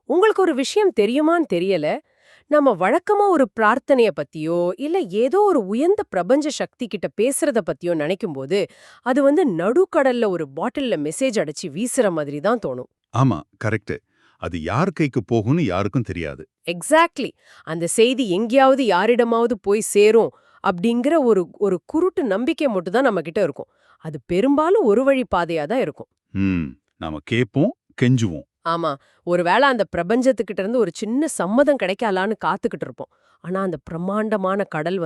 உங்களுக்கு ஒரு விஷயம் தெரியுமான்னு தெரியல. நம்ம வழக்கமா ஒரு பிரார்த்தனைய பத்தியோ, இல்ல ஏதோ ஒரு உயர்ந்த பிரபஞ்ச சக்தி கிட்ட பேசுறத பத்தியோ நினைக்கும்போது, அது நடுக்கடல்ல ஒரு பாட்டில்ல மெசேஜ் அடைச்சு வீசுற மாதிரி தான் தோணும். ஆமா, கரெக்ட். அது யார் கைக்கு போகும்னு யாருக்கும் தெரியாது. எக்ஸாக்ட்லி. அந்த செய்தி எங்கேயாவது யாரிடமாவது போய் சேரும் அப்படிங்கிற ஒரு ஒரு குருட்டு நம்பிக்கை மட்டும் தான் நம்ம கிட்ட இருக்கும். அது பெரும்பாலும் ஒரு வழி பாதையா தான் இருக்கும். ம். நாம கேட்போம், கெஞ்சுவோம். ஆமா. ஒருவேளை அந்த பிரபஞ்சத்துக்கிட்ட இருந்து ஒரு சின்ன சம்மதம் கிடைக்கலான்னு காத்துக்கிட்டு இருப்போம். ஆனா அந்த பிரம்மாண்டமான கடல்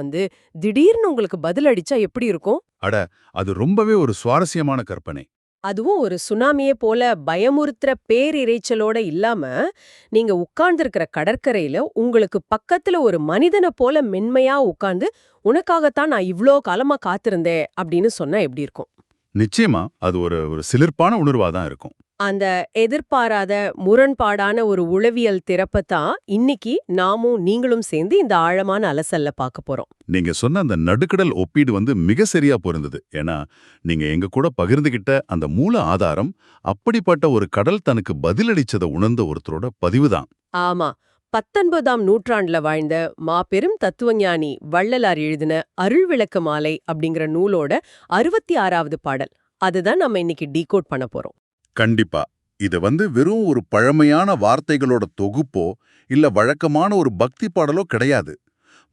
திடீர்னு உங்களுக்கு பதில் அடிச்சா எப்படி இருக்கும்? அட, அது ரொம்பவே ஒரு சுவாரஸ்யமான கற்பனை. அதுவும் ஒரு சுனாமியே போல பயமுறுத்துற பேரிரைச்சலோட இல்லாம, நீங்க உட்கார்ந்திருக்கிற கடற்கரையில உங்களுக்கு பக்கத்துல ஒரு மனிதன போல மென்மையா உட்கார்ந்து, "உனக்காகத்தான் நான் இவ்ளோ காலமா காத்திருந்தேன்" அப்படின்னு சொன்னா எப்படி இருக்கும்? நிச்சயமா அது ஒரு ஒரு சிலிர்ப்பான உணர்வா தான் இருக்கும். அந்த எதிர்பாராத, முரண்பாடான ஒரு உளவியல் திறப்பத்தான் இன்னிக்கு நாமும் நீங்களும் சேர்ந்து இந்த ஆழமான அலசல்ல பார்க்க போறோம். நீங்க சொன்ன அந்த நடுக்கடல் ஒப்பீடு மிக சரியா பொருந்தது. ஏன்னா, நீங்க எங்க கூட பகிர்ந்துகிட்ட அந்த மூல ஆதாரம், அப்படிப்பட்ட ஒரு கடல் தனக்கு பதிலளிச்சத உணர்ந்த ஒருத்தரோட பதிவுதான். ஆமா. 19ஆம் நூற்றாண்டுல வாழ்ந்த மாபெரும் தத்துவஞானி வள்ளலார் எழுதின அருள் விளக்க மாலை அப்படிங்கிற நூலோட 66வது பாடல். அதுதான் நம்ம இன்னைக்கு டீகோட் பண்ண போறோம். கண்டிப்பா. இது வெறும் ஒரு பழமையான வார்த்தைகளோட தொகுப்போ, இல்ல வழக்கமான ஒரு பக்தி பாடலோ கிடையாது.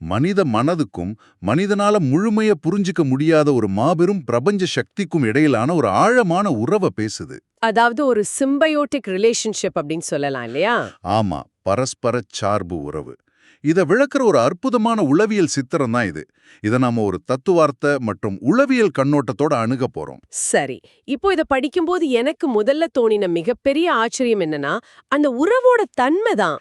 மனித மனதுக்கும், மனிதனால முழுமைய புரிஞ்சுக்க முடியாத ஒரு மாபெரும் பிரபஞ்ச சக்திக்கும் இடையிலான ஒரு ஆழமான உறவ பேசுது. அதாவது ஒரு சிம்பயோட்டிக் ரிலேஷன்ஷிப் அப்படின்னு சொல்லலாம் இல்லையா? ஆமா, பரஸ்பர சார்பு உறவு. இத விளக்குற ஒரு அற்புதமான உளவியல் சித்திரம் தான் இது. இத நாம ஒரு தத்துவார்த்த மற்றும் உளவியல் கண்ணோட்டத்தோட அணுக போறோம். சரி. இப்போ இத படிக்கும்போது எனக்கு முதல்ல தோணின மிகப்பெரிய ஆச்சரியம் என்னன்னா, அந்த உறவோட தன்மை தான்.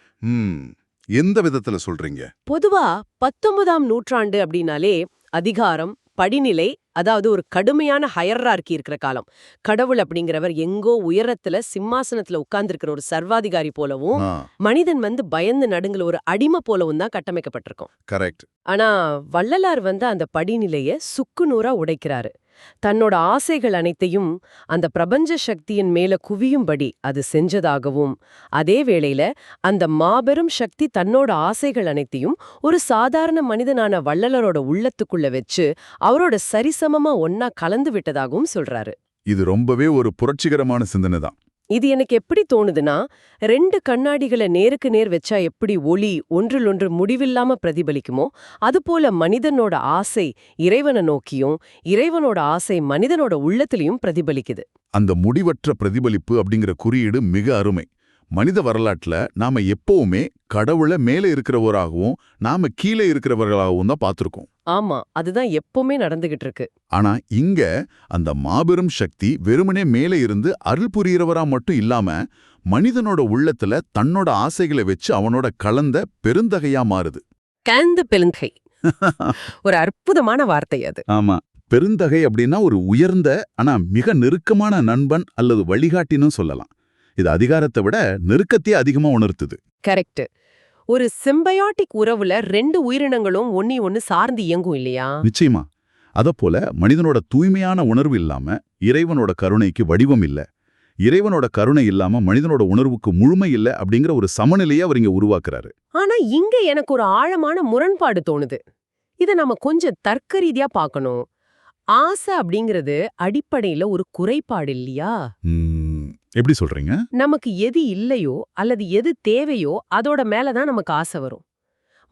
எந்த விதத்துல சொல்றீங்க? பொதுவா 19ஆம் நூற்றாண்டு அப்படின்னாலே அதிகாரம், படிநிலை, அதாவது ஒரு கடுமையான ஹையரார்கி இருக்கிற காலம். கடவுள் அப்படிங்கிறவர் எங்கோ உயரத்துல சிம்மாசனத்துல உட்கார்ந்திருக்கிற ஒரு சர்வாதிகாரி போலவும், ஆ, மனிதன் பயந்து நடுங்குற ஒரு அடிமை போலவும் தான் கட்டமைக்கப்பட்டிருக்கும். கரெக்ட். ஆனா வள்ளலார் அந்த படிநிலைய சுக்குநூறா உடைக்கிறாரு. தன்னோட ஆசைகள் அனைத்தையும் அந்த பிரபஞ்ச சக்தியின் மேல குவியும்படி அது செஞ்சதாகவும், அதே வேளையில அந்த மாபெரும் சக்தி தன்னோட ஆசைகள் அனைத்தையும் ஒரு சாதாரண மனிதனான வள்ளலரோட உள்ளத்துக்குள்ள வச்சு அவரோட சரிசமமா ஒன்னா கலந்து விட்டதாகவும் சொல்றாரு. இது ரொம்பவே ஒரு புரட்சிகரமான சிந்தனை தான். இது எனக்கு எப்படி தோணுதுன்னா, 2 கண்ணாடிகளை நேருக்கு நேர் வச்சா எப்படி ஒளி ஒன்றிலொன்று முடிவில்லாம பிரதிபலிக்குமோ, அதுபோல மனிதனோட ஆசை இறைவனை நோக்கியும், இறைவனோட ஆசை மனிதனோட உள்ளத்திலையும் பிரதிபலிக்குது. அந்த முடிவற்ற பிரதிபலிப்பு அப்படிங்கிற குறியீடு மிக அருமை. மனித வரலாற்றுல நாம எப்பவுமே கடவுளை மேலே இருக்கிறவராகவும், நாம கீழே இருக்கிறவர்களாகவும் தான் பார்த்திருக்கோம். ஆமா, அதுதான் எப்பவுமே நடந்துகிட்டு இருக்கு. ஆனா இங்க அந்த மாபெரும் சக்தி வெறுமனே மேலே இருந்து அருள் புரியறவரா மட்டும் இல்லாம, மனிதனோட உள்ளத்துல தன்னோட ஆசைகளை வச்சு அவனோட கலந்த பெருந்தகையா மாறுது. கலந்த பெருந்தகை ஒரு அற்புதமான வார்த்தை அது. ஆமா, பெருந்தகை அப்படின்னா ஒரு உயர்ந்த ஆனா மிக நெருக்கமான நண்பன் அல்லது வழிகாட்டின்னு சொல்லலாம். இது அதிகாரத்தை விட நெருக்கத்தையே அதிகமா உணர்த்துது. கரெக்ட். ஒரு சிம்பயாட்டிக் உறவுல 2 உயிரினங்களும் ஒண்ணு சார்ந்து இயங்கும் இல்லையா? நிச்சயமா. அதப்போல மனிதனோட தூய்மையான உணர்வு இல்லாம இறைவனோட கருணைக்கு வடிவம் இல்ல. இறைவனோட கருணை இல்லாம மனிதனோட உணர்வுக்கு முழுமை இல்ல அப்படிங்கிற ஒரு சமநிலையை அவர் இங்க உருவாக்குறாரு. ஆனா இங்க எனக்கு ஒரு ஆழமான முரண்பாடு தோணுது. இத நம்ம கொஞ்சம் தர்க்க ரீதியா பார்க்கணும். ஆசை அப்படிங்கிறது அடிப்படையில ஒரு குறைபாடு இல்லையா? எப்படி சொல்றீங்க? நமக்கு எது இல்லையோ அல்லது எது தேவையோ அதோட மேலதான் நமக்கு ஆசை வரும்.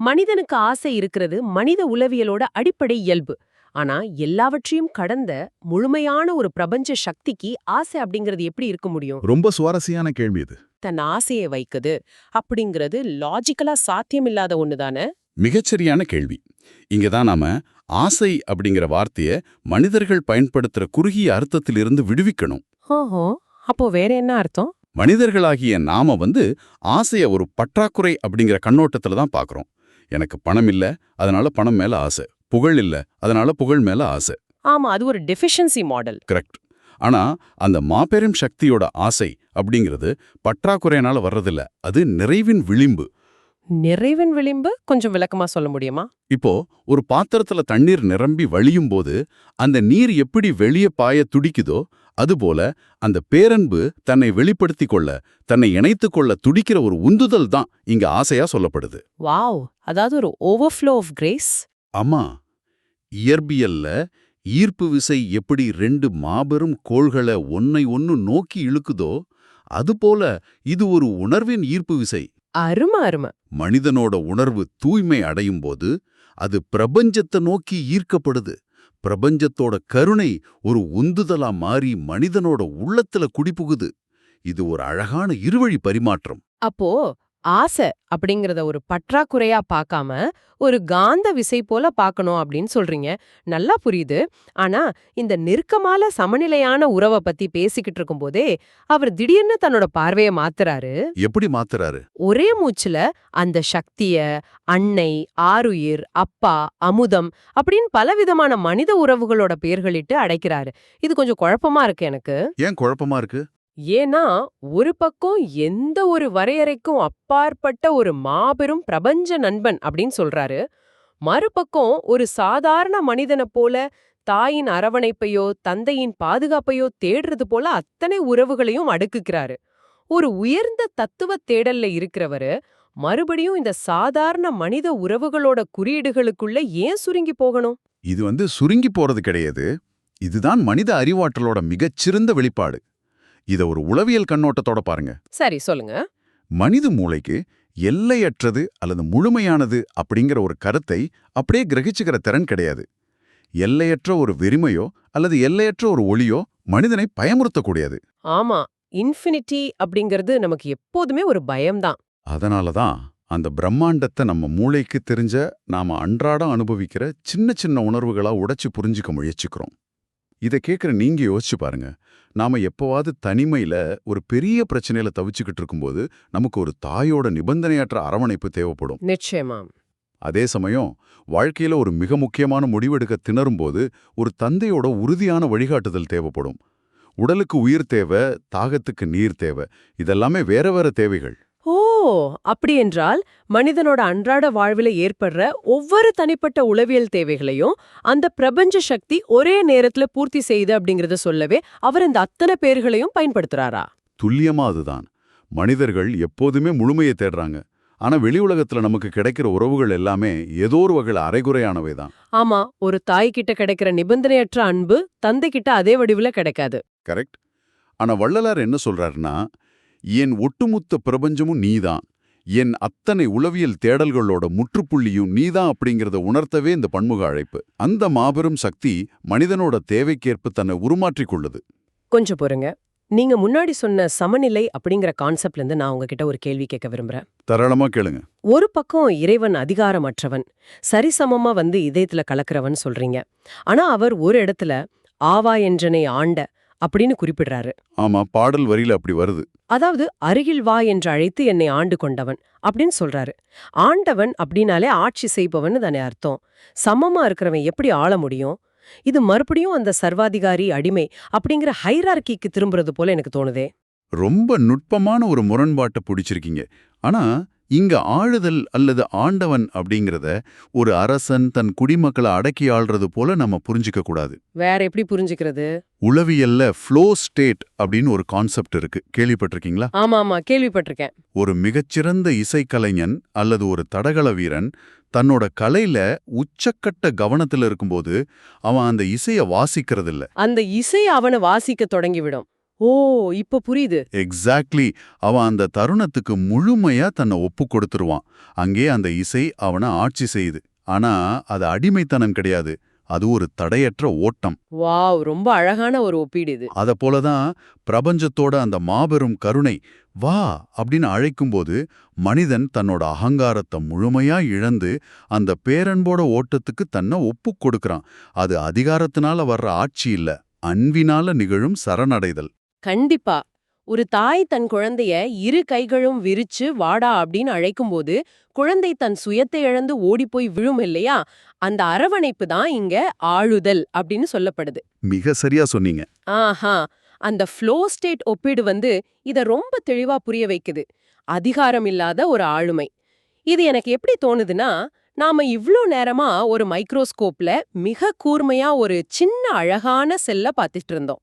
மனிதனுக்கு ஆசை இருக்கிறது மனித உளவியலோட அடிப்படை இயல்பு. ஆனா எல்லாவற்றையும் கடந்த முழுமையான ஒரு பிரபஞ்ச சக்திக்கு ஆசை அப்படிங்கிறது எப்படி இருக்க முடியும்? ரொம்ப சுவாரஸ்யமான கேள்வி இது. தன் ஆசையை வைக்குது அப்படிங்கிறது லாஜிக்கலா சாத்தியமில்லாத ஒண்ணுதானே? மிகச்சரியான கேள்வி. இங்கதான் நாம ஆசை அப்படிங்கிற வார்த்தைய மனிதர்கள் பயன்படுத்துற குறுகிய அர்த்தத்திலிருந்து விடுவிக்கணும். ஓஹோ, அப்போ வேற என்ன அர்த்தம்? மனிதர்களாகிய நாம ஆசைய ஒரு பற்றாக்குறை அப்படிங்கிற கண்ணோட்டத்துல தான் பாக்குறோம். எனக்கு பணம் இல்ல, அதனால பணம் மேல ஆசை. புகழ் இல்ல, அதனால புகழ் மேல ஆசை. ஆமா, அது ஒரு டெஃபிஷியன்சி மாடல். கரெக்ட். ஆனா அந்த மாபெரும் சக்தியோட ஆசை அப்படிங்கிறது பற்றாக்குறையினால வர்றதில்ல. அது நிறைவின் விளிம்பு. நிறைவின் விளிம்பு கொஞ்சம் விளக்கமா சொல்ல முடியுமா? இப்போ ஒரு பாத்திரத்துல தண்ணீர் நிரம்பி வழியும் போது அந்த நீர் எப்படி வெளியே பாய துடிக்குதோ அதுபோல அந்த பேரன்பு தன்னை வெளிப்படுத்திக் கொள்ள, தன்னை இணைத்துக் கொள்ள துடிக்கிற ஒரு உந்துதல் தான் இங்க ஆசையா சொல்லப்படுது. வாவ், அதாவது ஒரு ஓவர்ஃப்ளோ ஆஃப் கிரேஸ். ஆமா, இயற்பியல்ல ஈர்ப்பு விசை எப்படி ரெண்டு மாபெரும் கோள்களை ஒன்னை ஒன்னு நோக்கி இழுக்குதோ அதுபோல இது ஒரு உணர்வின் ஈர்ப்பு விசை. அரும அரும. மனிதனோட உணர்வு தூய்மை அடையும் போது அது பிரபஞ்சத்தை நோக்கி ஈர்க்கப்படுது. பிரபஞ்சத்தோட கருணை ஒரு உந்துதலா மாறி மனிதனோட உள்ளத்துல குடிபுகுது. இது ஒரு அழகான இருவழி பரிமாற்றம். அப்போ ஆசை அப்படிங்கறத ஒரு பற்றாக்குறையா பார்க்காம ஒரு காந்த விசை போல பார்க்கணும் அப்படின்னு சொல்றீங்க. நல்லா புரியுது. ஆனா இந்த நெருக்கமான சமநிலையான உறவை பத்தி பேசிக்கிட்டு இருக்கும்போதே அவர் திடீர்னு தன்னோட பார்வையை மாத்துறாரு. எப்படி மாத்துறாரு? ஒரே மூச்சுல அந்த சக்திய, அன்னை, ஆருயிர், அப்பா, அமுதம் அப்படின்னு பலவிதமான மனித உறவுகளோட பெயர்களிட்டு அடைக்கிறாரு. இது கொஞ்சம் குழப்பமா இருக்கு எனக்கு. ஏன் குழப்பமா இருக்கு? ஏன்னா ஒரு பக்கம் எந்த ஒரு வரையறைக்கும் அப்பாற்பட்ட ஒரு மாபெரும் பிரபஞ்ச நண்பன் அப்படின்னு சொல்றாரு. மறுபக்கம் ஒரு சாதாரண மனிதனை போல தாயின் அரவணைப்பையோ தந்தையின் பாதுகாப்பையோ தேடுறது போல அத்தனை உறவுகளையும் அடுக்குகிறாரு. ஒரு உயர்ந்த தத்துவ தேடல்ல இருக்கிறவரு மறுபடியும் இந்த சாதாரண மனித உறவுகளோட குறியீடுகளுக்குள்ள ஏன் சுருங்கி போகணும்? இது சுருங்கி போறது கிடையாது. இதுதான் மனித அறிவாற்றலோட மிகச்சிறந்த வெளிப்பாடு. இத ஒரு உளவியல் கண்ணோட்டத்தோட பாருங்க. சரி, சொல்லுங்க. மனித மூளைக்கு எல்லையற்றது அல்லது முழுமையானது அப்படிங்கிற ஒரு கருத்தை அப்படியே கிரகிச்சுக்கிற திறன் கிடையாது. எல்லையற்ற ஒரு வெறுமையோ அல்லது எல்லையற்ற ஒரு ஒளியோ மனிதனை பயமுறுத்தக்கூடியது. ஆமா, இன்ஃபினிட்டி அப்படிங்கிறது நமக்கு எப்போதுமே ஒரு பயம்தான். அதனால தான் அந்த பிரம்மாண்டத்தை நம்ம மூளைக்கு தெரிஞ்ச நாம அன்றாடம் அனுபவிக்கிற சின்ன சின்ன உணர்வுகளா உடைச்சு புரிஞ்சுக்க முயற்சிக்கிறோம். இதை கேட்குற நீங்க யோசிச்சு பாருங்க. நாம எப்போவாது தனிமையில ஒரு பெரிய பிரச்சனையில தவிச்சுக்கிட்டு இருக்கும்போது நமக்கு ஒரு தாயோட நிபந்தனையற்ற அரவணைப்பு தேவைப்படும். நிச்சயமா. அதே சமயம் வாழ்க்கையில ஒரு மிக முக்கியமான முடிவெடுக்க திணறும்போது ஒரு தந்தையோட உறுதியான வழிகாட்டுதல் தேவைப்படும். உடலுக்கு உயிர் தேவை, தாகத்துக்கு நீர் தேவை. இதெல்லாமே வேற வேற தேவைகள். ஓ, அப்படி என்றால் மனிதனோட அன்றாட வாழ்வில ஏற்படுற ஒவ்வொரு தனிப்பட்ட உளவியல் தேவைகளையும் அந்த பிரபஞ்ச சக்தி ஒரே நேரத்துல பூர்த்தி செய்யுது அப்படிங்கறத சொல்லவே அவர் இந்த அத்தனை பேர்களையும் பயன்படுத்துறாரா? துல்லியமா அதுதான். மனிதர்கள் எப்போதுமே முழுமையை தேடுறாங்க. ஆனா வெளி உலகத்துல நமக்கு கிடைக்கிற உறவுகள் எல்லாமே ஏதோ ஒரு வகையில் அரைகுறையானவை தான். ஆமா, ஒரு தாய் கிட்ட கிடைக்கிற நிபந்தனையற்ற அன்பு தந்தை கிட்ட அதே வடிவுல கிடைக்காது. கரெக்ட். ஆனா வள்ளலார் என்ன சொல்றாருன்னா, என் ஒட்டுமொத்த பிரபஞ்சமும் நீதான், என் அத்தனை உளவியல் தேடல்களோட முற்றுப்புள்ளியும் நீதான் அப்படிங்கிறத உணர்த்தவே இந்த பன்முக அழைப்பு. அந்த மாபெரும் சக்தி மனிதனோட தேவைக்கேற்ப தன்னை உருமாற்றிக் கொள்ளுது. கொஞ்சம் பொறுங்க. நீங்க முன்னாடி சொன்ன சமநிலை அப்படிங்கிற கான்செப்ட்ல இருந்து நான் உங்ககிட்ட ஒரு கேள்வி கேட்க விரும்புறேன். தாராளமா கேளுங்க. ஒரு பக்கம் இறைவன் அதிகாரமற்றவன், சரிசமமா இதயத்துல கலக்கிறவன் சொல்றீங்க. ஆனா அவர் ஒரு இடத்துல ஆவா என்றனை ஆண்ட அப்படின்னு குறிப்பிடுறாரு. ஆமா, பாடல் வரியில அப்படி வருது. அதாவது அருகில் வா என்று அழைத்து என்னை ஆண்டு கொண்டவன் அப்படின்னு சொல்றாரு. ஆண்டவன் அப்படின்னாலே ஆட்சி செய்பவன் தானே அர்த்தம். சமமா இருக்கிறவன் எப்படி ஆள முடியும்? இது மறுபடியும் அந்த சர்வாதிகாரி அடிமை அப்படிங்கிற ஹைரார்கிக்கு திரும்புறது போல எனக்கு தோணுதே. ரொம்ப நுட்பமான ஒரு முரண்பாட்டை பிடிச்சிருக்கீங்க. ஆனா இங்க ஆளுதல் அல்லது ஆண்டவன் அப்படிங்கிறத ஒரு அரசன் தன் குடிமக்களை அடக்கி ஆள்றது போல நம்ம புரிஞ்சுக்க கூடாது. வேற எப்படி புரிஞ்சுக்கிறது? உளவியல்ல ஃப்ளோ ஸ்டேட் அப்படின்னு ஒரு கான்செப்ட் இருக்கு. கேள்விப்பட்டிருக்கீங்களா? ஆமா, கேள்விப்பட்டிருக்கேன். ஒரு மிகச்சிறந்த இசைக்கலைஞன் அல்லது ஒரு தடகள வீரன் தன்னோட கலையில உச்சக்கட்ட கவனத்துல இருக்கும்போது அவன் அந்த இசைய வாசிக்கிறதில்ல. அந்த இசை அவனை வாசிக்க தொடங்கிவிடும். ஓ, இப்ப புரியுது. எக்ஸாக்ட்லி. அவன் அந்த தருணத்துக்கு முழுமையா தன்னை ஒப்பு கொடுத்துருவான். அங்கே அந்த இசை அவனை ஆட்சி செய்யுது. ஆனா அது அடிமைத்தனம் கிடையாது, அது ஒரு தடையற்ற ஓட்டம். வாவ், ரொம்ப அழகான ஒரு ஒப்பீடு இது. அத போலதான் பிரபஞ்சத்தோட அந்த மாபெரும் கருணை வா அப்படின்னு அழைக்கும்போது மனிதன் தன்னோட அகங்காரத்தை முழுமையா இழந்து அந்த பேரன்போட ஓட்டத்துக்கு தன்னை ஒப்பு கொடுக்கறான். அது அதிகாரத்தினால வர்ற ஆட்சி இல்ல, அன்பினால நிகழும் சரணடைதல். கண்டிப்பா. ஒரு தாய் தன் குழந்தைய இரு கைகளும் விரிச்சு வாடா அப்படின்னு அழைக்கும்போது குழந்தை தன் சுயத்தை இழந்து ஓடிப்போய் விழும் இல்லையா? அந்த அரவணைப்பு தான் இங்க ஆளுதல் அப்படின்னு சொல்லப்படுது. மிக சரியா சொன்னீங்க. ஆஹா, அந்த ஃப்ளோ ஸ்டேட் ஒப்பீடு இத ரொம்ப தெளிவா புரிய வைக்குது. அதிகாரம் இல்லாத ஒரு ஆளுமை. இது எனக்கு எப்படி தோணுதுன்னா, நாம இவ்ளோ நேரமா ஒரு மைக்ரோஸ்கோப்ல மிக கூர்மையா ஒரு சின்ன அழகான செல்ல பார்த்துட்டு இருந்தோம்.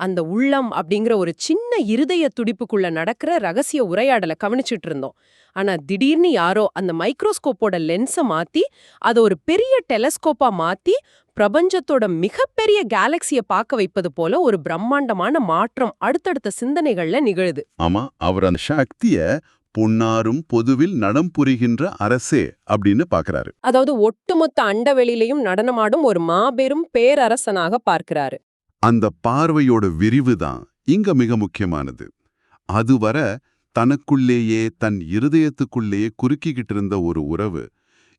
அந்த உள்ளம் அப்படிங்கிற ஒரு சின்ன இருதய துடிப்புக்குள்ள நடக்கிற ரகசிய உரையாடலை கவனிச்சிட்டு இருந்தோம். ஆனா திடீர்னு யாரோ அந்த மைக்ரோஸ்கோப்போட லென்ஸை மாத்தி அதை ஒரு பெரிய டெலஸ்கோப்பா மாத்தி பிரபஞ்சத்தோட மிகப்பெரிய கேலக்சிய பார்க்க வைப்பது போல ஒரு பிரம்மாண்டமான மாற்றம் அடுத்தடுத்த சிந்தனைகள்ல நிகழுது. ஆமா, அவர் அந்த சக்திய பொன்னாரும் பொதுவில் நடம் புரிகின்ற அரசே அப்படின்னு பாக்குறாரு. அதாவது ஒட்டுமொத்த அண்டவெளியிலையும் நடனமாடும் ஒரு மாபெரும் பேரரசனாக பார்க்கிறாரு. அந்த பார்வையோட விரிவுதான் இங்க மிக முக்கியமானது. அதுவரை தனக்குள்ளேயே தன் இருதயத்துக்குள்ளேயே குறுக்கிக்கிட்டு இருந்த ஒரு உறவு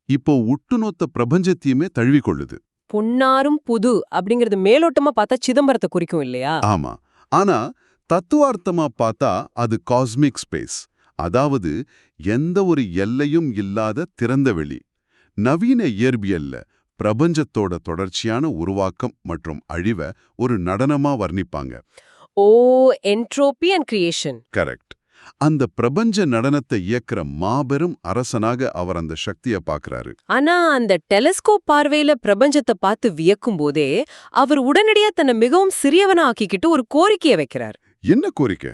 இப்போ ஒட்டுநொத்த பிரபஞ்சத்தையுமே தழுவிக்கொள்ளுது. பொன்னாரும் புது அப்படிங்கிறது மேலோட்டமா பார்த்தா சிதம்பரத்தை குறிக்கும் இல்லையா? ஆமா, ஆனா தத்துவார்த்தமா பார்த்தா அது காஸ்மிக் ஸ்பேஸ், அதாவது எந்த ஒரு எல்லையும் இல்லாத திறந்த வெளி. நவீன இயற்பியல்ல பிரபஞ்சத்தோட தொடர்ச்சியான உருவாக்கம் மற்றும் அழிவை ஒரு நடனமா வர்ணிப்பாங்க. ஓ, என்ட்ரோபி அண்ட் கிரியேஷன். கரெக்ட். அந்த பிரபஞ்ச நடனத்தை இயக்குற மாபெரும் அரசனாக அவர் அந்த சக்தியை பார்க்கறாரு. ஆனா அந்த டெலஸ்கோப் பார்வையில பிரபஞ்சத்தை பார்த்து வியக்கும் போதே அவர் உடனடியா தன்னை மிகவும் சிறியவனா ஆக்கிக்கிட்டு ஒரு கோரிக்கையை வைக்கிறார். என்ன கோரிக்கை?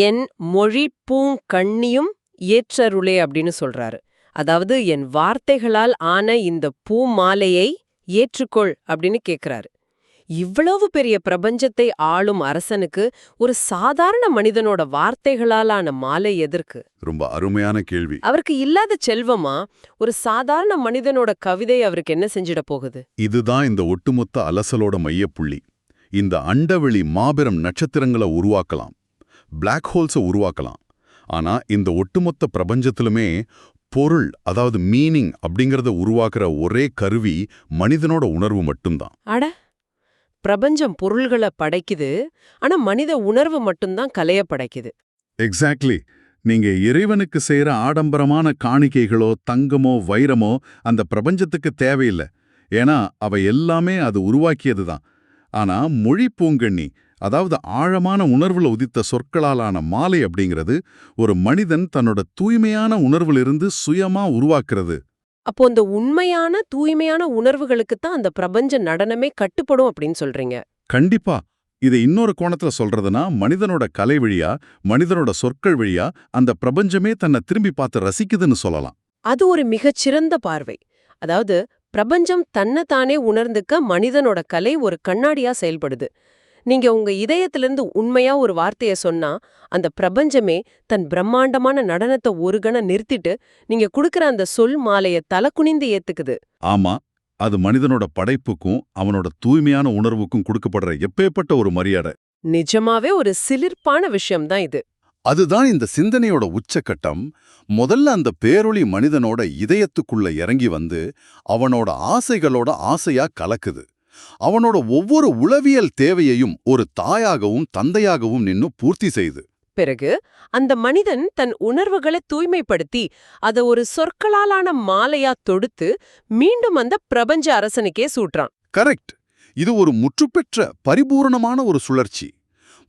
என் மொழி பூங்கண்ணியும் ஏற்றருளே அப்படின்னு சொல்றாரு. அதாவது என் வார்த்தைகளால் ஆன இந்த பூ மாலையை ஏற்றுக்கொள் அப்படின்னு கேக்குறாரு. இவ்வளவு பெரிய பிரபஞ்சத்தை ஆளும் அரசனுக்கு ஒரு சாதாரண மனிதனோட வார்த்தைகளாலான மாலை எதற்கு? ரொம்ப அருமையான கேள்வி. அவருக்கு இல்லாத செல்வமா ஒரு சாதாரண மனிதனோட கவிதை அவருக்கு என்ன செஞ்சிட போகுது? இதுதான் இந்த ஒட்டுமொத்த அலசலோட மையப்புள்ளி. இந்த அண்டவெளி மாபெரும் நட்சத்திரங்களை உருவாக்கலாம், பிளாக் ஹோல்ஸை உருவாக்கலாம். ஆனா இந்த ஒட்டுமொத்த பிரபஞ்சத்திலுமே பொருள், அதாவது மீனிங் அப்படிங்கறத உருவாக்குற ஒரே கருவி மனிதனோட உணர்வு மட்டும்தான். அட, பிரபஞ்சம் பொருள்களை படைக்குது, ஆனா மனித உணர்வு மட்டும்தான் கலைய படைக்குது. எக்ஸாக்ட்லி. நீங்க இறைவனுக்கு செய்யற ஆடம்பரமான காணிக்கைகளோ தங்கமோ வைரமோ அந்த பிரபஞ்சத்துக்கு தேவையில்லை. ஏன்னா அவை எல்லாமே அது உருவாக்கியதுதான். ஆனா மொழி பூங்கண்ணி, அதாவது ஆழமான உணர்வுல உதித்த சொற்களாலான மாலை அப்படிங்கிறது ஒரு மனிதன் தன்னோட தூய்மையான உணர்விலிருந்து சுயமா உருவாக்குறது. அப்போ இந்த உண்மையான தூய்மையான உணர்வுகளுக்குத்தான் அந்த பிரபஞ்ச நடனமே கட்டுப்படும் அப்படின்னு சொல்றீங்க? கண்டிப்பா. இதை இன்னொரு கோணத்துல சொல்றதுனா, மனிதனோட கலை வழியா, மனிதனோட சொற்கள் வழியா அந்த பிரபஞ்சமே தன்னை திரும்பி பார்த்து ரசிக்குதுன்னு சொல்லலாம். அது ஒரு மிகச்சிறந்த பார்வை. அதாவது பிரபஞ்சம் தன்னைத்தானே உணர்ந்துக்க மனிதனோட கலை ஒரு கண்ணாடியா செயல்படுது. நீங்க உங்க இதயத்திலிருந்து உண்மையா ஒரு வார்த்தைய சொன்னா அந்த பிரபஞ்சமே தன் பிரம்மாண்டமான நடனத்தை ஒரு கணம் நிறுத்திட்டு நீங்க குடுக்கற அந்த சொல் மாலைய தலகுனிந்து ஏத்துக்குது. ஆமா, அது மனிதனோட படைப்புக்கும் அவனோட தூய்மையான உணர்வுக்கும் கொடுக்கப்படுற எப்பேற்பட்ட ஒரு மரியாதை. நிஜமாவே ஒரு சிலிர்ப்பான விஷயம்தான் இது. அதுதான் இந்த சிந்தனையோட உச்சக்கட்டம். முதல்ல அந்த பேரொளி மனிதனோட இதயத்துக்குள்ள இறங்கி வந்து அவனோட ஆசைகளோட ஆசையா கலக்குது. அவனோட ஒவ்வொரு உளவியல் தேவையையும் ஒரு தாயாகவும் தந்தையாகவும் நின்னு பூர்த்தி செய்து. பிறகு அந்த மனிதன் தன் உணர்வுகளை தூய்மைப்படுத்தி அதை ஒரு சொற்களாலான மாலையா தொடுத்து மீண்டும் அந்த பிரபஞ்ச அரசனுக்கே சூட்டுறான். கரெக்ட். இது ஒரு முற்றுப்பெற்ற பரிபூரணமான ஒரு சுழற்சி.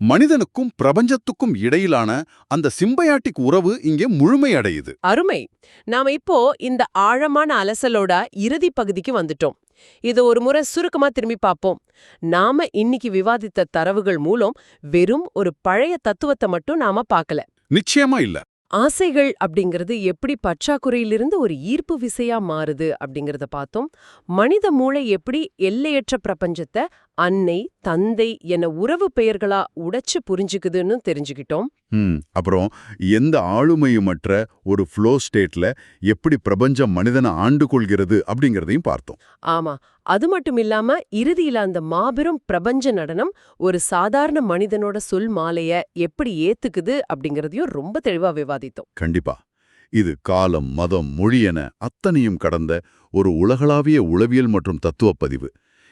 மனிதனுக்கும் பிரபஞ்சத்துக்கும் இடையிலான அந்த சிம்பயாட்டிக் உறவு இங்கே முழுமையடையுது. அருமை. நாம இப்போ இந்த ஆழமான அலசலோட இறுதி பகுதிக்கு வந்துட்டோம். இது ஒரு முறை சுருக்கமா திரும்பி பார்ப்போம். நாம இன்னைக்கு விவாதித்த தரவுகள் மூலம் வெறும் ஒரு பழைய தத்துவத்தை மட்டும் நாம பார்க்கல. நிச்சயமா இல்ல. ஆசைகள் அப்படிங்கிறது எப்படி பற்றாக்குறையிலிருந்து ஒரு ஈர்ப்பு விசையா மாறுது அப்படிங்கறத பார்த்தோம். மனித மூளை எப்படி எல்லையற்ற பிரபஞ்சத்தை அன்னை, தந்தை என உறவு பெயர்களா உடைச்சு புரிஞ்சுக்குதுன்னு தெரிஞ்சுக்கிட்டோம். அப்புறம் எந்த ஆளுமையுமற்ற ஒரு ஃப்ளோ ஸ்டேட்ல எப்படி பிரபஞ்சம் மனிதனை ஆண்டு கொள்கிறது அப்படிங்கறதையும் பார்த்தோம். ஆமா, அது மட்டும் இல்லாம இறுதியில அந்த மாபெரும் பிரபஞ்ச நடனம் ஒரு சாதாரண மனிதனோட சொல் மாலைய எப்படி ஏத்துக்குது அப்படிங்கறதையும் ரொம்ப தெளிவா விவாதித்தோம். கண்டிப்பா. இது காலம், மதம், மொழி என அத்தனையும் கடந்த ஒரு உலகளாவிய உளவியல் மற்றும் தத்துவ பதிவு.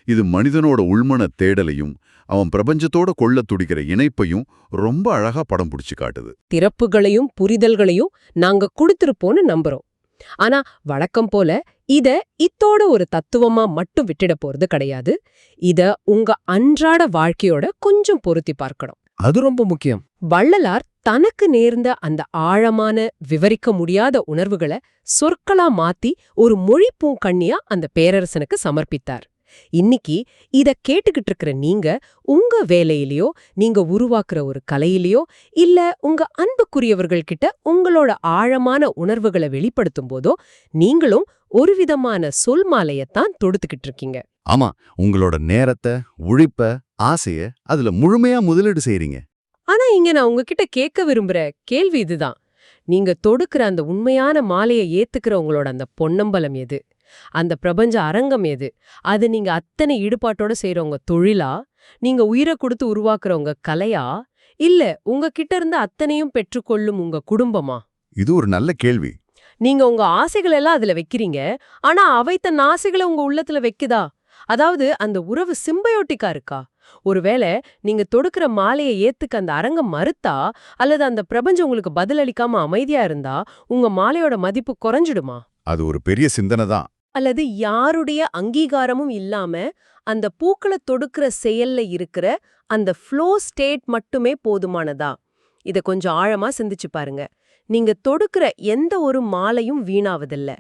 இது மனிதனோட உள்மன தேடலையும் அவன் பிரபஞ்சத்தோட கொள்ள துடிக்கிற இணைப்பையும் ரொம்ப அழகா படம் பிடிச்சு காட்டுது. திறப்புகளையும் புரிதல்களையும் நாங்க கொடுத்திருப்போம்னு நம்புறோம். ஆனா வழக்கம் போல இத்தோட ஒரு தத்துவமா மட்டும் விட்டுட போறது கிடையாது. இத உங்க அன்றாட வாழ்க்கையோட கொஞ்சம் பொருத்தி பார்க்கணும். அது ரொம்ப முக்கியம். வள்ளலார் தனக்கு நேர்ந்த அந்த ஆழமான விவரிக்க முடியாத உணர்வுகளை சொற்களா மாத்தி ஒரு மொழி பூங்கண்ணியா அந்த பேரரசனுக்கு சமர்ப்பித்தார். இன்னைக்கு இத கேட்டுக்கிட்டு இருக்கிற நீங்க உங்க வேலையிலயோ, நீங்க உருவாக்குற ஒரு கலையிலயோ, இல்ல உங்க அன்புக்குரியவர்கள் கிட்ட உங்களோட ஆழமான உணர்வுகளை வெளிப்படுத்தும் போதோ நீங்களும் ஒரு விதமான சொல் மாலையத்தான் தொடுத்துக்கிட்டு இருக்கீங்க. ஆமா, உங்களோட நேரத்தை, உழைப்ப, ஆசைய அதுல முழுமையா முதலீடு செய்றீங்க. ஆனா இங்க நான் உங்ககிட்ட கேட்க விரும்புற கேள்வி இதுதான். நீங்க தொடுக்கிற அந்த உண்மையான மாலையை ஏத்துக்கிற உங்களோட அந்த பொன்னம்பலம் எது? அந்த பிரபஞ்ச அரங்கம் எது? அது நீங்க அத்தனை ஈடுபாட்டோட செய்யற உங்க தொழிலா? நீங்க உயிரை கொடுத்து உருவாக்குற உங்க கலையா? இல்ல உங்ககிட்ட இருந்து அத்தனையும் பெற்றுக்கொள்ளும் உங்க குடும்பமா? இது ஒரு நல்ல கேள்வி. நீங்க உங்க ஆசைகள் எல்லாம் அதுல வைக்கிறீங்க, ஆனா அவை தன் ஆசைகளை உங்க உள்ளத்துல வைக்குதா? அதாவது அந்த உறவு சிம்பயோட்டிக்கா இருக்கா? ஒருவேளை நீங்க தொடுக்கிற மாலையை ஏத்துக்க அந்த அரங்கம் மறுத்தா, அல்லது அந்த பிரபஞ்சம் உங்களுக்கு பதிலளிக்காம அமைதியா இருந்தா, உங்க மாலையோட மதிப்பு குறைஞ்சிடுமா? அது ஒரு பெரிய சிந்தனை தான். அல்லது யாருடைய அங்கீகாரமும் இல்லாம அந்த பூக்களை தொடுக்கிற செயல்ல இருக்கிற அந்த ஃப்ளோ ஸ்டேட் மட்டுமே போதுமானதா? இத கொஞ்சம் ஆழமா சிந்திச்சு பாருங்க. நீங்க தொடுக்கிற எந்த ஒரு மாலையும் வீணாவதில்ல.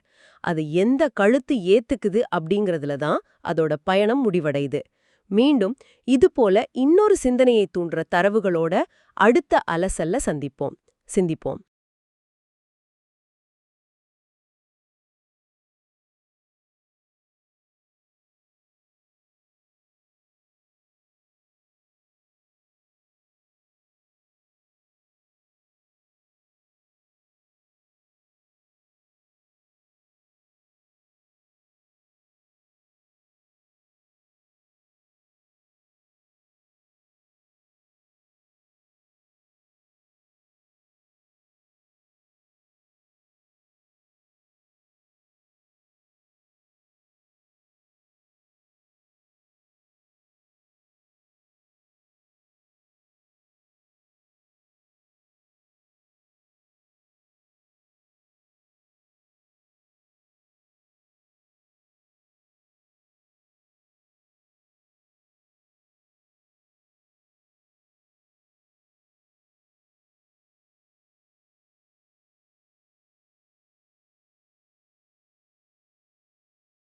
அது எந்த கழுத்து ஏத்துக்குது அப்படிங்கறதுல தான் அதோட பயணம் முடிவடையுது. மீண்டும் இது போல இன்னொரு சிந்தனையை தூண்டுற தரவுகளோட அடுத்த அலசல்ல சிந்திப்போம்.